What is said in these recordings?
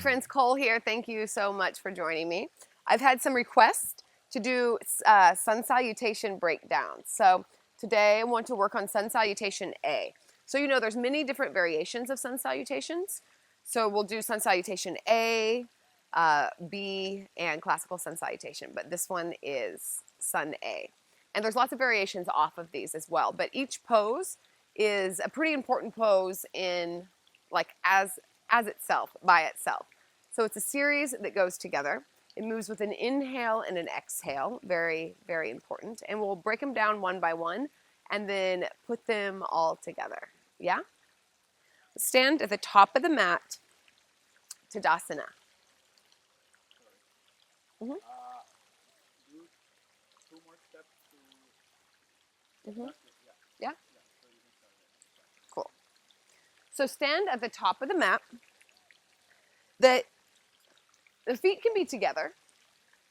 friends, Cole here. Thank you so much for joining me. I've had some requests to do Sun Salutation breakdown. So today I want to work on Sun Salutation A. So you know there's many different variations of Sun Salutations. So we'll do Sun Salutation A, B, and Classical Sun Salutation. But this one is Sun A. And there's lots of variations off of these as well. But each pose is a pretty important pose in as itself, by itself. So it's a series that goes together. It moves with an inhale and an exhale, very, very important. And we'll break them down one by one and then put them all together, yeah? Stand at the top of the mat, Tadasana. Mm-hmm. Do two more steps to... Mm-hmm. Yeah? Cool. So stand at the top of the mat. The feet can be together.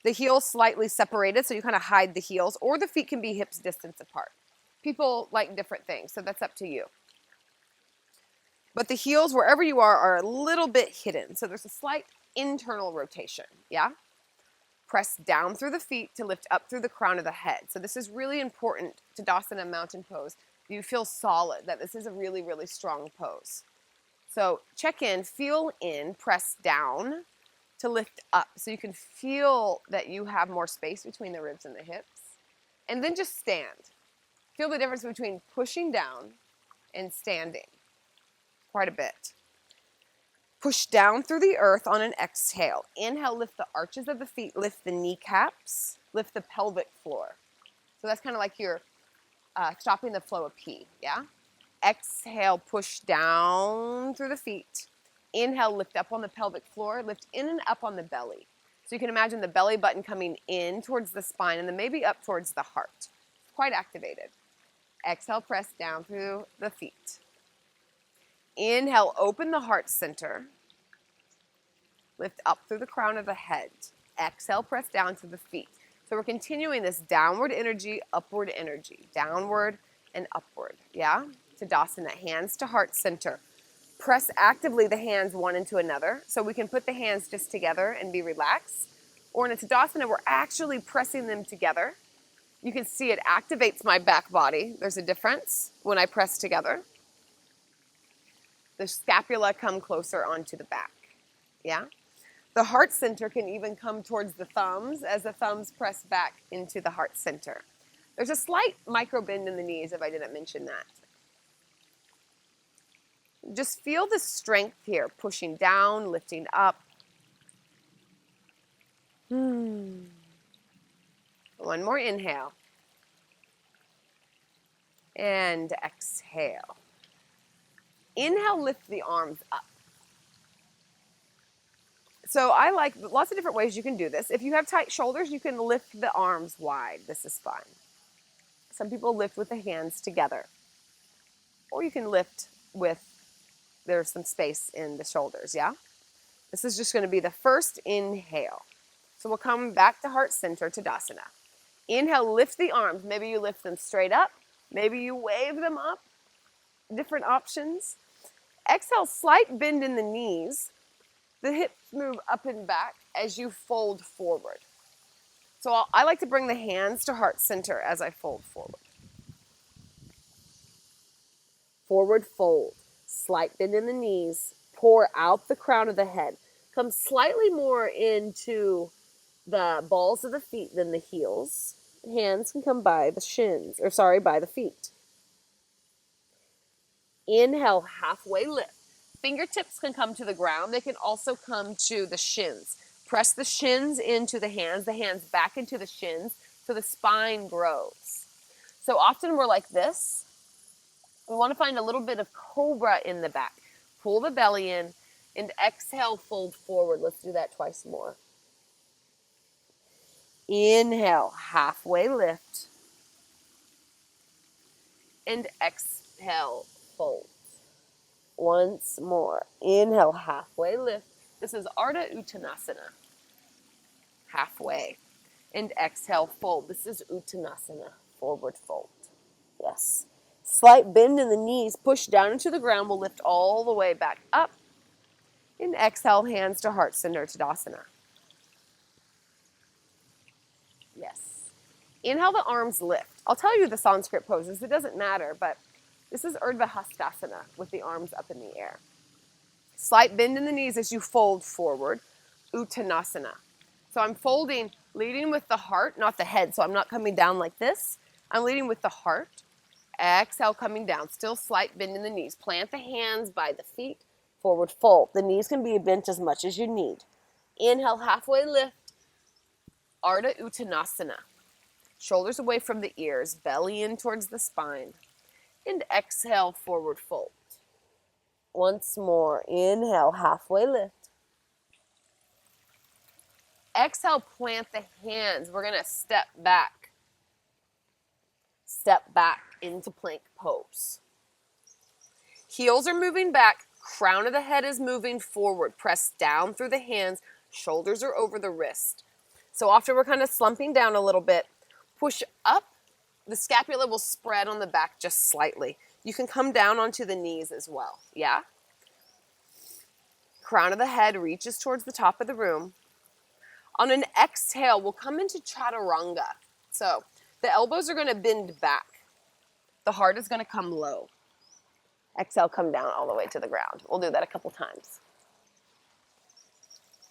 The heels slightly separated, so you kind of hide the heels, or the feet can be hips distance apart. People like different things, so that's up to you. But the heels, wherever you are a little bit hidden, so there's a slight internal rotation, yeah? Press down through the feet to lift up through the crown of the head. So this is really important, Tadasana mountain pose. You feel solid, that this is a really, really strong pose. So check in, feel in, press down to lift up. So you can feel that you have more space between the ribs and the hips. And then just stand. Feel the difference between pushing down and standing. Quite a bit. Push down through the earth on an exhale. Inhale, lift the arches of the feet, lift the kneecaps, lift the pelvic floor. So that's kind of like you're stopping the flow of pee, yeah? Exhale, push down through the feet. Inhale, lift up on the pelvic floor, lift in and up on the belly. So you can imagine the belly button coming in towards the spine and then maybe up towards the heart. Quite activated. Exhale, press down through the feet. Inhale, open the heart center. Lift up through the crown of the head. Exhale, press down to the feet. So we're continuing this downward energy, upward energy. Downward and upward, yeah? Tadasana, hands to heart center. Press actively the hands one into another. So we can put the hands just together and be relaxed. Or in a Tadasana, we're actually pressing them together. You can see it activates my back body. There's a difference when I press together. The scapula come closer onto the back, yeah? The heart center can even come towards the thumbs as the thumbs press back into the heart center. There's a slight micro bend in the knees if I didn't mention that. Just feel the strength here, pushing down, lifting up. One more inhale. And exhale. Inhale, lift the arms up. So I like lots of different ways you can do this. If you have tight shoulders, you can lift the arms wide. This is fine. Some people lift with the hands together. Or you can lift with, there's some space in the shoulders, yeah? This is just going to be the first inhale. So we'll come back to heart center, Tadasana. Inhale, lift the arms. Maybe you lift them straight up. Maybe you wave them up. Different options. Exhale, slight bend in the knees. The hips move up and back as you fold forward. So I like to bring the hands to heart center as I fold forward. Forward fold. Slight bend in the knees. Pour out the crown of the head. Come slightly more into the balls of the feet than the heels. Hands can come by the shins, by the feet. Inhale, halfway lift. Fingertips can come to the ground. They can also come to the shins. Press the shins into the hands back into the shins so the spine grows. So often we're like this. We want to find a little bit of Cobra in the back. Pull the belly in and exhale, fold forward. Let's do that twice more. Inhale, halfway lift. And exhale, fold. Once more. Inhale, halfway lift. This is Ardha Uttanasana. Halfway. And exhale, fold. This is Uttanasana. Forward fold. Yes. Slight bend in the knees. Push down into the ground. We'll lift all the way back up. And exhale, hands to heart center, Tadasana. Yes. Inhale, the arms lift. I'll tell you the Sanskrit poses. It doesn't matter, but this is Urdhva Hastasana with the arms up in the air. Slight bend in the knees as you fold forward, Uttanasana. So I'm folding, leading with the heart, not the head. So I'm not coming down like this. I'm leading with the heart. Exhale, coming down. Still slight bend in the knees. Plant the hands by the feet. Forward fold. The knees can be bent as much as you need. Inhale, halfway lift. Ardha Uttanasana. Shoulders away from the ears. Belly in towards the spine. And exhale, forward fold. Once more. Inhale, halfway lift. Exhale, plant the hands. We're going to step back. Step back into plank pose. Heels are moving back. Crown of the head is moving forward. Press down through the hands. Shoulders are over the wrist. So often we're kind of slumping down a little bit. Push up. The scapula will spread on the back just slightly. You can come down onto the knees as well. Yeah? Crown of the head reaches towards the top of the room. On an exhale, we'll come into Chaturanga. So the elbows are going to bend back. The heart is going to come low. Exhale, come down all the way to the ground. We'll do that a couple times.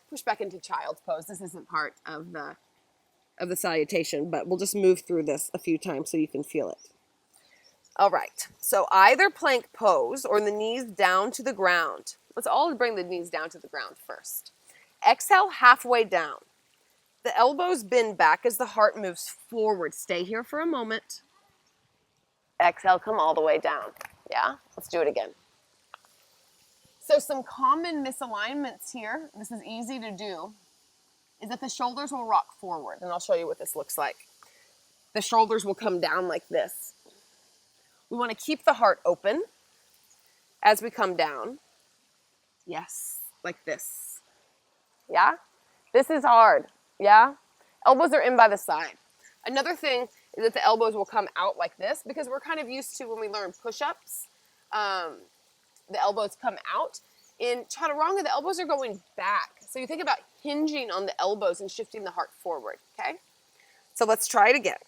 Push back into child's pose. This isn't part of the salutation, but we'll just move through this a few times so you can feel it. All right, so either plank pose or the knees down to the ground. Let's all bring the knees down to the ground first. Exhale, halfway down. The elbows bend back as the heart moves forward. Stay here for a moment. Exhale, come all the way down. Yeah? Let's do it again. So some common misalignments here, this is easy to do, is that the shoulders will rock forward. And I'll show you what this looks like. The shoulders will come down like this. We want to keep the heart open as we come down. Yes, like this. Yeah? This is hard. Yeah? Elbows are in by the side. Another thing is that the elbows will come out like this because we're kind of used to when we learn push-ups, the elbows come out. In Chaturanga, the elbows are going back. So you think about hinging on the elbows and shifting the heart forward, okay? So let's try it again.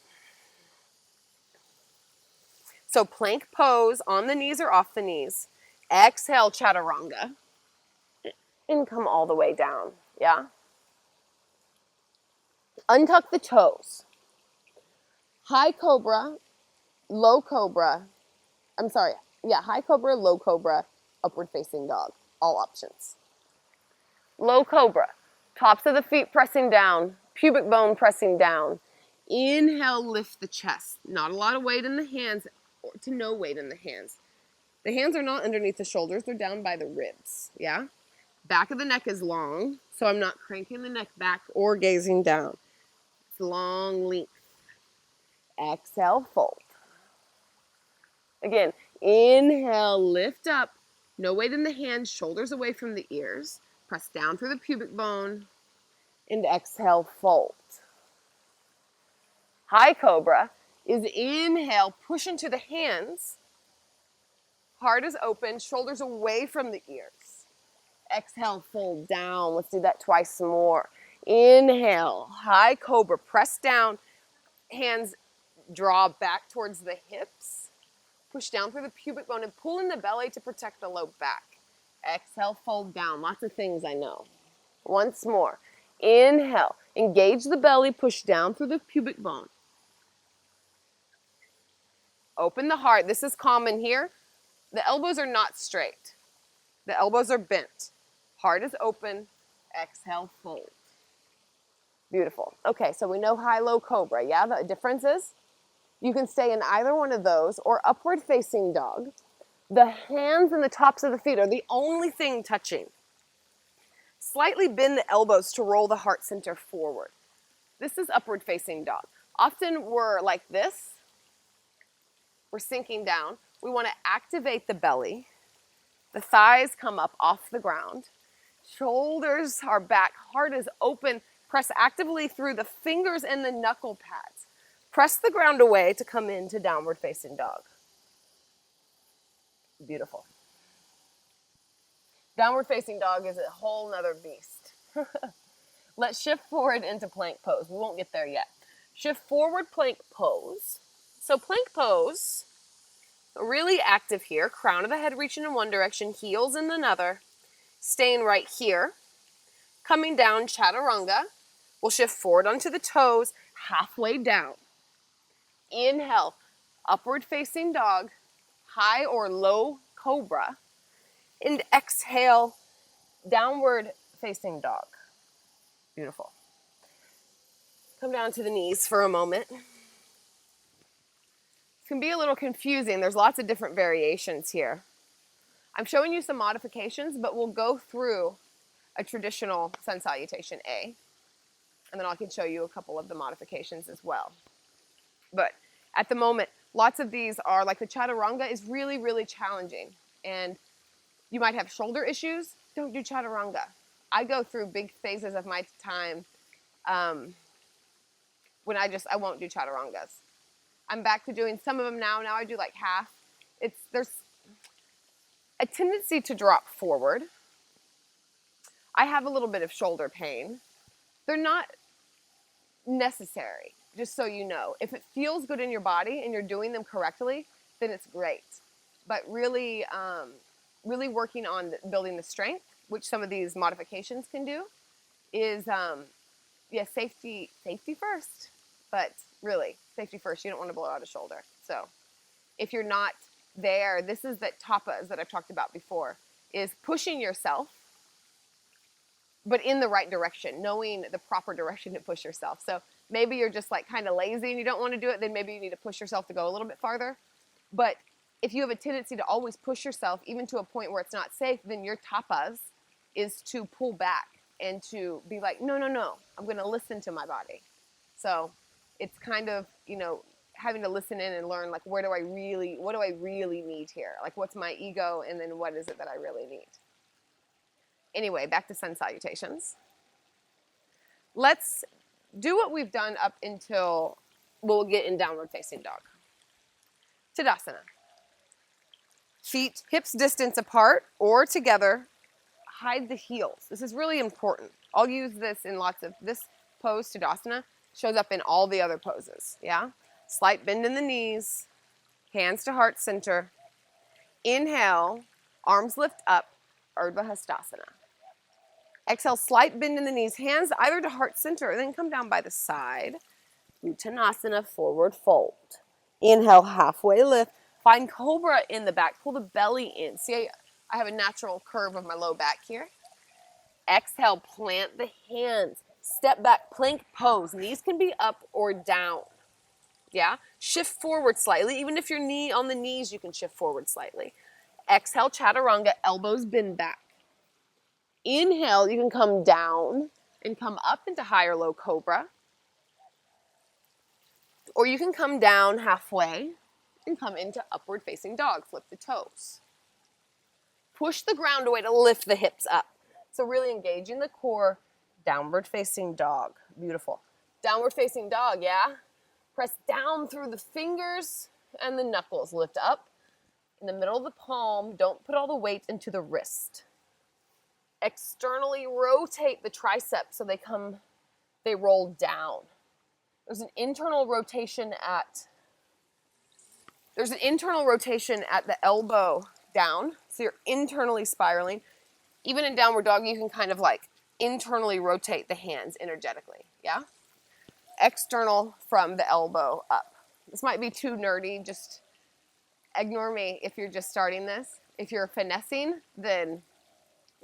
So plank pose, on the knees or off the knees. Exhale, Chaturanga. And come all the way down, yeah? Untuck the toes. High Cobra, low Cobra. High Cobra, low Cobra, upward facing dog. All options. Low Cobra. Tops of the feet pressing down. Pubic bone pressing down. Inhale, lift the chest. Not a lot of weight in the hands, or to no weight in the hands. The hands are not underneath the shoulders. They're down by the ribs, yeah? Back of the neck is long, so I'm not cranking the neck back or gazing down. It's long length. Exhale, fold. Again, inhale, lift up. No weight in the hands, shoulders away from the ears. Press down through the pubic bone. And exhale, fold. High Cobra is inhale, push into the hands. Heart is open, shoulders away from the ears. Exhale, fold down. Let's do that twice more. Inhale, High Cobra, press down. Hands draw back towards the hips. Push down through the pubic bone and pull in the belly to protect the low back. Exhale, fold down. Lots of things I know. Once more. Inhale, engage the belly, push down through the pubic bone. Open the heart. This is common here. The elbows are not straight. The elbows are bent. Heart is open. Exhale, fold. Beautiful. Okay, so we know high, low Cobra. Yeah, the difference is you can stay in either one of those or upward facing dog. The hands and the tops of the feet are the only thing touching. Slightly bend the elbows to roll the heart center forward. This is upward facing dog. Often we're like this. We're sinking down. We want to activate the belly. The thighs come up off the ground. Shoulders are back. Heart is open. Press actively through the fingers and the knuckle pads. Press the ground away to come into downward facing dog. Beautiful. Downward facing dog is a whole nother beast. Let's shift forward into plank pose. We won't get there yet. Shift forward, plank pose. So plank pose, really active here. Crown of the head reaching in one direction, heels in another. Staying right here. Coming down, chaturanga. We'll shift forward onto the toes, halfway down. Inhale, upward facing dog, high or low cobra. And exhale, downward facing dog. Beautiful. Come down to the knees for a moment. It can be a little confusing. There's lots of different variations here. I'm showing you some modifications, but we'll go through a traditional Sun Salutation A, and then I can show you a couple of the modifications as well. But at the moment, lots of these are, like the Chaturanga is really, really challenging. And you might have shoulder issues, don't do Chaturanga. I go through big phases of my time when I won't do Chaturangas. I'm back to doing some of them now. Now I do like half. There's a tendency to drop forward. I have a little bit of shoulder pain. They're not necessary, just so you know. If it feels good in your body and you're doing them correctly, then it's great. But really, really working on building the strength, which some of these modifications can do, is safety first. But really, safety first. You don't want to blow out a shoulder. So if you're not there, this is that tapas that I've talked about before, is pushing yourself, but in the right direction, knowing the proper direction to push yourself. So maybe you're just like kind of lazy and you don't want to do it, then maybe you need to push yourself to go a little bit farther. But if you have a tendency to always push yourself, even to a point where it's not safe, then your tapas is to pull back and to be like, no, I'm going to listen to my body. So it's kind of, having to listen in and learn, like, what do I really need here? Like, what's my ego, and then what is it that I really need? Anyway, back to Sun Salutations. Let's do what we've done up until we'll get in downward facing dog. Tadasana. Feet hips distance apart or together. Hide the heels. This is really important. I'll use this in this pose, Tadasana, shows up in all the other poses, yeah? Slight bend in the knees, hands to heart center. Inhale, arms lift up, Urdhva Hastasana. Exhale, slight bend in the knees, hands either to heart center, or then come down by the side. Uttanasana, forward fold. Inhale, halfway lift. Find Cobra in the back. Pull the belly in. See, I have a natural curve of my low back here. Exhale, plant the hands. Step back, plank pose. Knees can be up or down. Yeah? Shift forward slightly. Even if you're on the knees, you can shift forward slightly. Exhale, chaturanga, elbows bend back. Inhale, you can come down and come up into high or low cobra. Or you can come down halfway and come into upward facing dog. Flip the toes. Push the ground away to lift the hips up. So really engaging the core. Downward facing dog. Beautiful. Downward facing dog, yeah? Press down through the fingers and the knuckles. Lift up in the middle of the palm. Don't put all the weight into the wrist. Externally rotate the triceps so they roll down. There's an internal rotation at the elbow down. So you're internally spiraling. Even in downward dog, you can kind of like internally rotate the hands energetically, yeah? External from the elbow up. This might be too nerdy, just ignore me if you're just starting this. If you're finessing, then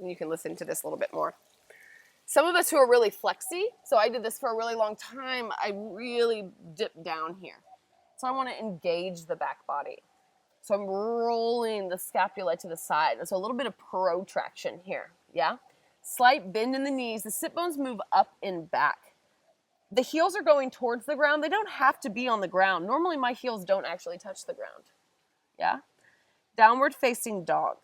you can listen to this a little bit more. Some of us who are really flexy, so I did this for a really long time, I really dip down here. So I want to engage the back body. So I'm rolling the scapula to the side. So a little bit of protraction here, yeah? Slight bend in the knees. The sit bones move up and back. The heels are going towards the ground. They don't have to be on the ground. Normally my heels don't actually touch the ground, yeah? Downward facing dog.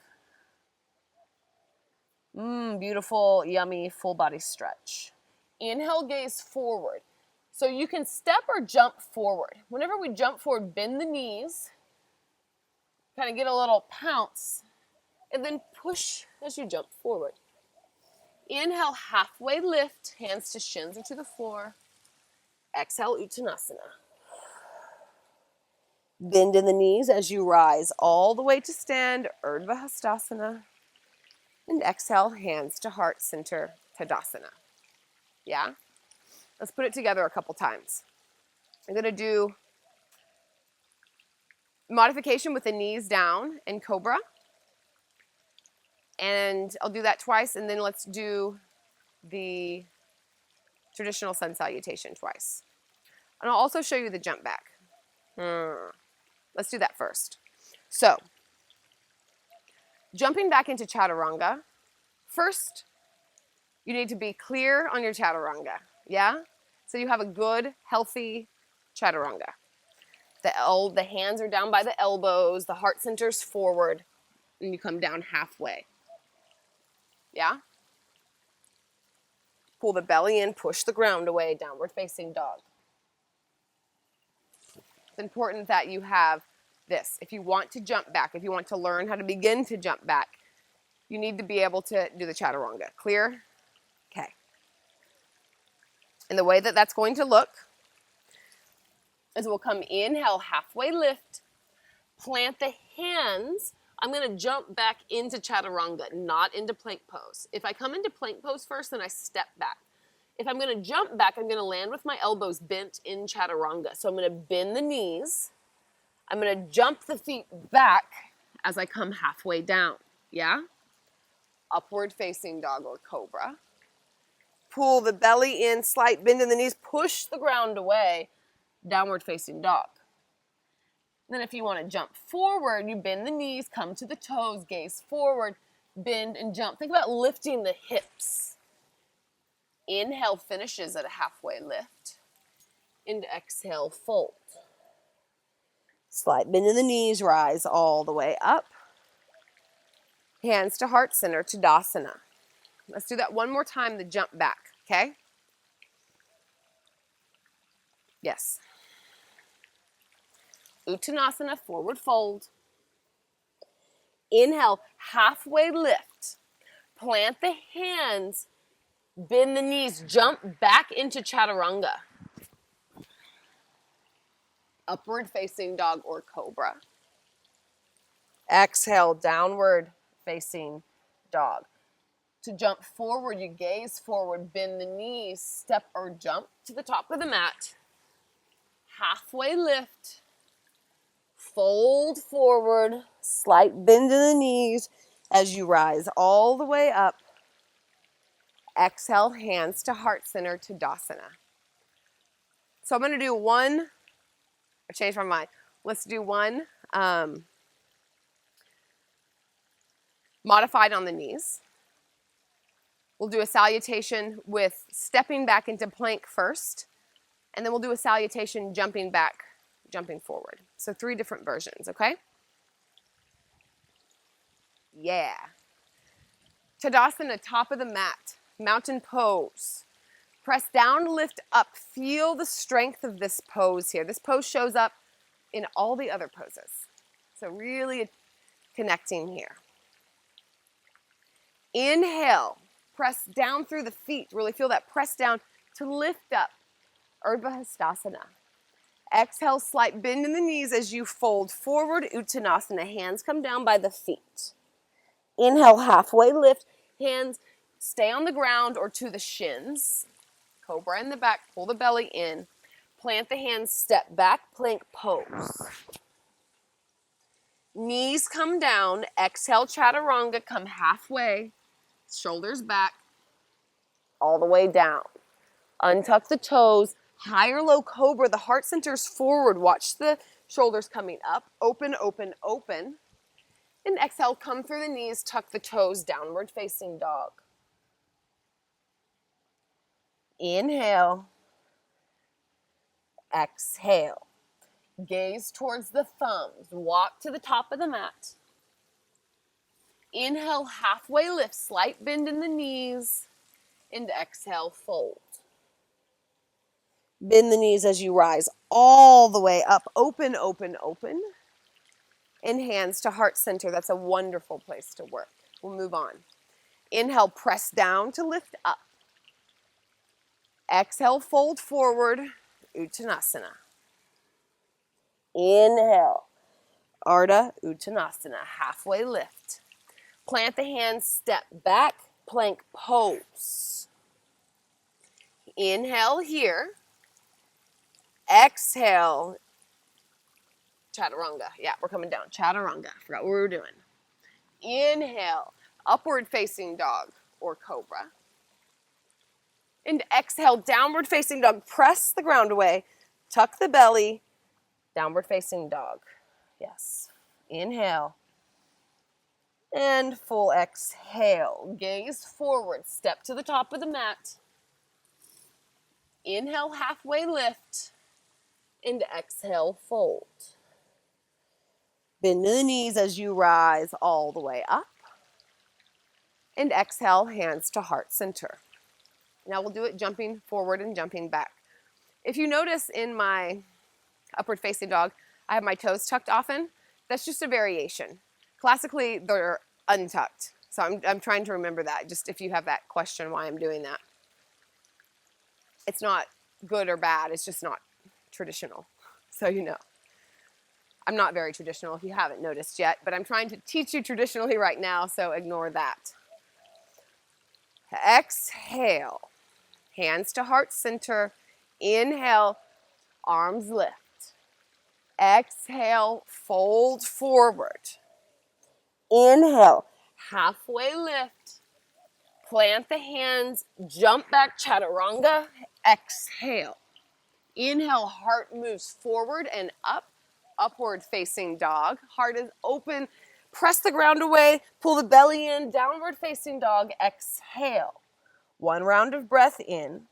Beautiful, yummy, full body stretch. Inhale, gaze forward. So you can step or jump forward. Whenever we jump forward, bend the knees. Kind of get a little pounce and then push as you jump forward. Inhale, halfway lift, hands to shins or to the floor. Exhale, Uttanasana. Bend in the knees as you rise all the way to stand, Urdhva Hastasana. And exhale, hands to heart center, Tadasana. Yeah? Let's put it together a couple times. I'm going to do modification with the knees down in Cobra. And I'll do that twice, and then let's do the traditional Sun Salutation twice. And I'll also show you the jump back. Let's do that first. So, jumping back into Chaturanga, first, you need to be clear on your Chaturanga, yeah? So you have a good, healthy Chaturanga. The hands are down by the elbows, the heart center's forward, and you come down halfway. Yeah? Pull the belly in, push the ground away, downward facing dog. It's important that you have this. If you want to jump back, if you want to learn how to begin to jump back, you need to be able to do the Chaturanga. Clear? Okay. And the way that that's going to look is we'll come inhale, halfway lift, plant the hands. I'm going to jump back into Chaturanga, not into plank pose. If I come into plank pose first, then I step back. If I'm going to jump back, I'm going to land with my elbows bent in Chaturanga. So I'm going to bend the knees. I'm going to jump the feet back as I come halfway down. Yeah? Upward facing dog or Cobra. Pull the belly in, slight bend in the knees, push the ground away, downward facing dog. Then if you want to jump forward, you bend the knees, come to the toes, gaze forward, bend and jump. Think about lifting the hips. Inhale finishes at a halfway lift. And exhale, fold. Slight bend in the knees, rise all the way up. Hands to heart center, Tadasana. Let's do that one more time, the jump back, okay? Yes. Uttanasana, forward fold. Inhale, halfway lift. Plant the hands, bend the knees, jump back into Chaturanga. Upward facing dog or Cobra. Exhale, downward facing dog. To jump forward, you gaze forward, bend the knees, step or jump to the top of the mat. Halfway lift. Fold forward, slight bend in the knees as you rise all the way up. Exhale, hands to heart center, Tadasana. So I'm going to do one, I changed my mind. Let's do one modified on the knees. We'll do a salutation with stepping back into plank first, and then we'll do a salutation jumping back, jumping forward. So 3 different versions, okay? Yeah. Tadasana, top of the mat, mountain pose. Press down, lift up. Feel the strength of this pose here. This pose shows up in all the other poses. So really connecting here. Inhale, press down through the feet. Really feel that press down to lift up. Urdhva Hastasana. Exhale, slight bend in the knees as you fold forward, Uttanasana. Hands come down by the feet. Inhale, halfway lift. Hands stay on the ground or to the shins. Cobra in the back, pull the belly in. Plant the hands, step back, plank pose. Knees come down. Exhale, Chaturanga, come halfway. Shoulders back, all the way down. Untuck the toes. High or low Cobra, the heart center's forward. Watch the shoulders coming up. Open, open, open. And exhale, come through the knees, tuck the toes, downward facing dog. Inhale. Exhale. Gaze towards the thumbs. Walk to the top of the mat. Inhale, halfway lift, slight bend in the knees. And exhale, fold. Bend the knees as you rise all the way up. Open, open, open. and hands to heart center. That's a wonderful place to work. We'll move on. Inhale, press down to lift up. Exhale, fold forward, Uttanasana. Inhale, Ardha Uttanasana, halfway lift. Plant the hands, step back, plank pose. Inhale here. Exhale, Chaturanga. Yeah, we're coming down. Chaturanga. Forgot what we were doing. Inhale, upward facing dog or cobra. And exhale, downward facing dog. Press the ground away. Tuck the belly. Downward facing dog. Yes. Inhale. And full exhale. Gaze forward. Step to the top of the mat. Inhale, halfway lift. And exhale, fold. Bend the knees as you rise all the way up. And exhale, hands to heart center. Now we'll do it jumping forward and jumping back. If you notice in my upward facing dog, I have my toes tucked often. That's just a variation. Classically, they're untucked. So I'm trying to remember that, just if you have that question why I'm doing that. It's not good or bad, it's just not traditional, so you know. I'm not very traditional if you haven't noticed yet, but I'm trying to teach you traditionally right now, so ignore that. Exhale, hands to heart center. Inhale, arms lift. Exhale, fold forward. Inhale, halfway lift. Plant the hands, jump back, Chaturanga. Exhale. Inhale, heart moves forward and up. Upward facing dog. Heart is open. Press the ground away. Pull the belly in. Downward facing dog. Exhale. One round of breath in.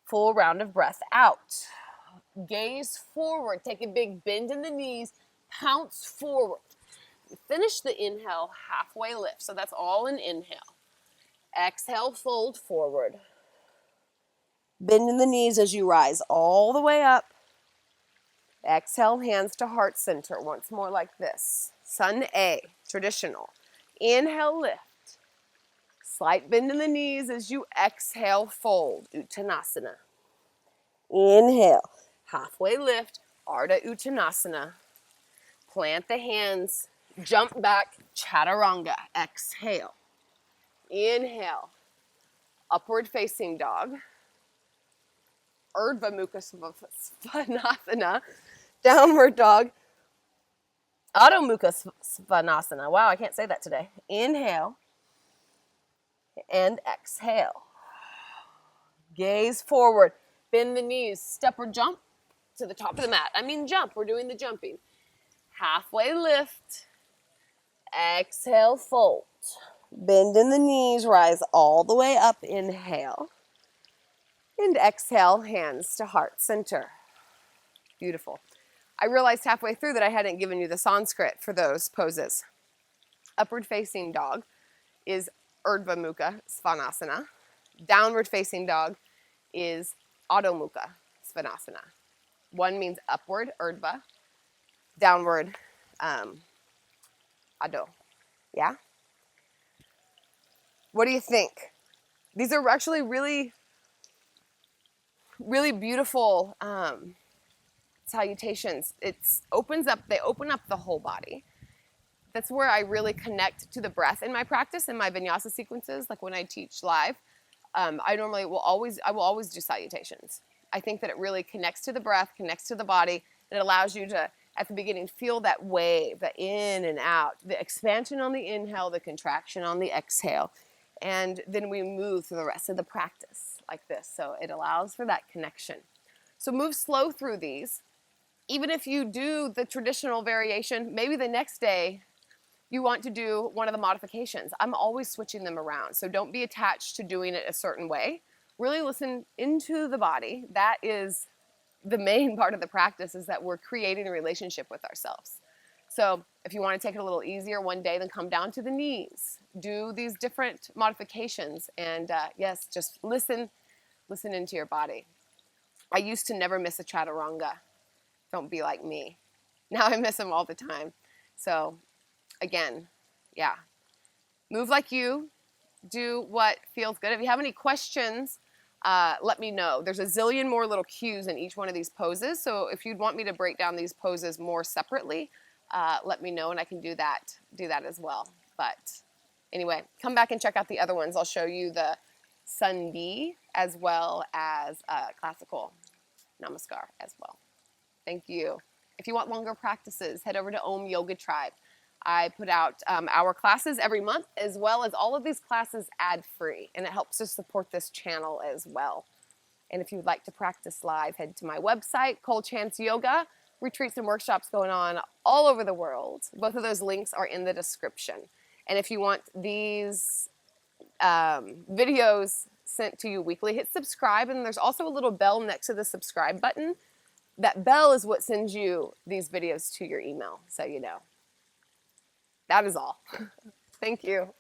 Full round of breath out. Gaze forward. Take a big bend in the knees. Pounce forward. Finish the inhale, halfway lift. So that's all an inhale. Exhale, fold forward. Bend in the knees as you rise all the way up. Exhale, hands to heart center. Once more like this. Sun A, traditional. Inhale, lift. Slight bend in the knees as you exhale, fold. Uttanasana. Inhale, halfway lift. Ardha Uttanasana. Plant the hands. Jump back, Chaturanga. Exhale. Inhale. Upward facing dog. Urdhva Mukha Svanasana. Downward dog. Adho Mukha Svanasana. Wow, I can't say that today. Inhale. And exhale. Gaze forward. Bend the knees. Step or jump to the top of the mat. I mean jump. We're doing the jumping. Halfway lift. Exhale, fold. Bend in the knees. Rise all the way up. Inhale. And exhale, hands to heart center. Beautiful. I realized halfway through that I hadn't given you the Sanskrit for those poses. Upward facing dog is Urdhva Mukha Svanasana. Downward facing dog is Adho Mukha Svanasana. One means upward, Urdhva. Downward, Adho. Yeah? What do you think? These are actually really beautiful salutations. They open up the whole body. That's where I really connect to the breath in my practice, in my vinyasa sequences, like when I teach live. I will always do salutations. I think that it really connects to the breath, connects to the body, and it allows you to, at the beginning, feel that wave, the in and out, the expansion on the inhale, the contraction on the exhale. And then we move through the rest of the practice like this. So it allows for that connection. So move slow through these. Even if you do the traditional variation, maybe the next day you want to do one of the modifications. I'm always switching them around. So don't be attached to doing it a certain way. Really listen into the body. That is the main part of the practice, is that we're creating a relationship with ourselves. So if you want to take it a little easier one day, then come down to the knees. Do these different modifications. And yes, just listen into your body. I used to never miss a Chaturanga. Don't be like me. Now I miss him all the time. So again, yeah, move like you, do what feels good. If you have any questions, let me know. There's a zillion more little cues in each one of these poses. So if you'd want me to break down these poses more separately, let me know and I can do that as well. But anyway, come back and check out the other ones. I'll show you the Sun B as well as classical Namaskar as well. Thank you. If you want longer practices, head over to Om Yoga Tribe. I put out our classes every month, as well as all of these classes ad-free, and it helps to support this channel as well. And if you'd like to practice live, head to my website, Cole Chance Yoga. Retreats and workshops going on all over the world. Both of those links are in the description. And if you want these videos sent to you weekly, hit subscribe, and there's also a little bell next to the subscribe button. That bell is what sends you these videos to your email, so you know. That is all. Thank you.